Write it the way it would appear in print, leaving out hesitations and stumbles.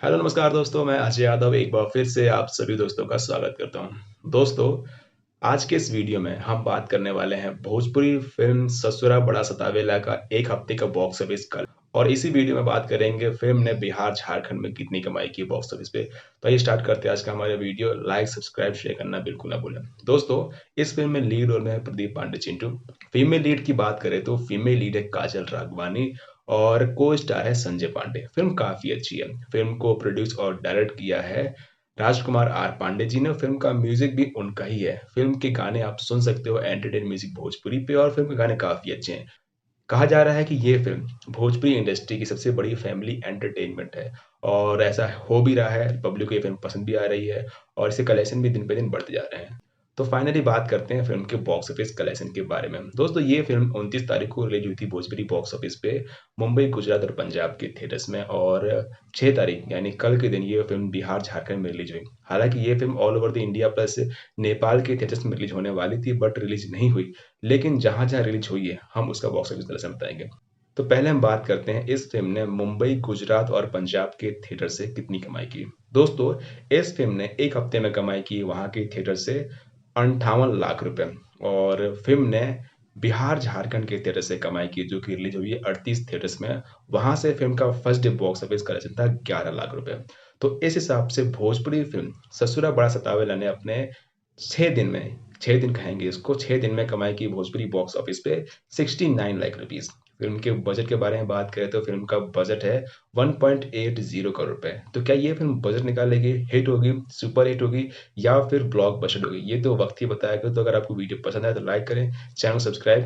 Hello नमस्कार दोस्तों, मैं अजय यादव एक बार फिर से आप सभी दोस्तों का स्वागत करता हूँ। दोस्तों, आज के इस वीडियो में हम बात करने वाले हैं भोजपुरी फ़िल्म ससुरा बड़ा सतावेला का 1 हफ्ते का बॉक्स ऑफिस कल और इसी वीडियो में बात करेंगे फ़िल्म ने बिहार, झारखंड में कितनी कमाई की बॉक्स ऑफिस पे। तो आइए स्टार्ट करते हैं आज का हमारा वीडियो। लाइक, सब्सक्राइब, शेयर करना बिल्कुल ना भूलें। दोस्तों, इस फ़िल्म में लीड रोल में है प्रदीप पांडे चिंटू। फीमेल लीड की बात करें तो फीमेल लीड है काजल राघवानी और को स्टार है संजय पांडे। फिल्म काफी अच्छी है। फिल्म को प्रोड्यूस और डायरेक्ट किया है राजकुमार आर पांडे जी ने। फिल्म का म्यूजिक भी उनका ही है। फिल्म के गाने आप सुन सकते हो एंटरटेन म्यूजिक भोजपुरी पे और फिल्म के गाने काफी अच्छे हैं। कहा जा रहा है कि ये फिल्म भोजपुरी इंडस्ट्री की सबसे बड़ी फैमिली एंटरटेनमेंट है और ऐसा हो भी रहा है। पब्लिक को ये फिल्म पसंद भी आ रही है और इसके कलेक्शन भी दिन पे दिन बढ़ते जा रहे हैं। तो फाइनली बात करते हैं फिल्म के बॉक्स ऑफिस कलेक्शन के बारे में। दोस्तों, ये फिल्म 29 तारीख को रिलीज हुई थी भोजपुरी बॉक्स ऑफिस पे मुंबई, गुजरात और पंजाब के थिएटर्स में और 6 तारीख यानी कल के दिन ये फिल्म बिहार, झारखंड में रिलीज हुई। हालांकि ये film all over the India plus Nepal के थिएटर्स में रिलीज होने वाली थी बट रिलीज नहीं हुई। लेकिन जहाँ-जहाँ रिलीज हुई है, हम उसका बॉक्स ऑफिस कलेक्शन बताएँगे। तो पहले हम बात करते हैं इस फ़िल्म ने मुंबई, गुजरात और पंजाब के थिएटर से कितनी कमाई की। दोस्तों, इस फ़िल्म ने 1 हफ्ते में कमाई की वहाँ के थिएटर से 58 लाख रुपए और फ़िल्म ने बिहार, झारखंड के थिएटर से कमाई की जो कि रिलीज़ हुई है 38 थिएटर्स में। वहाँ से फ़िल्म का first day box office collection था 11 लाख रुपए। तो इस हिसाब से भोजपुरी फ़िल्म ससुरा बड़ा सतावेला ने अपने 6 दिन में 6 दिन कहेंगे इसको 6 दिन में कमाई की भोजपुरी बॉक्स ऑफिस पे 69 लाख रुपीस। फिल्म के बजट के बारे में बात करें तो फिल्म का बजट है 1.80 करोड़ रुपए। तो क्या ये फिल्म बजट निकालेगी, हिट होगी, सुपर हिट होगी या फिर ब्लॉकबस्टर होगी, ये तो वक्त ही बताएगा। तो अगर आपको वीडियो पसंद आए तो लाइक करें, चैनल सब्सक्राइब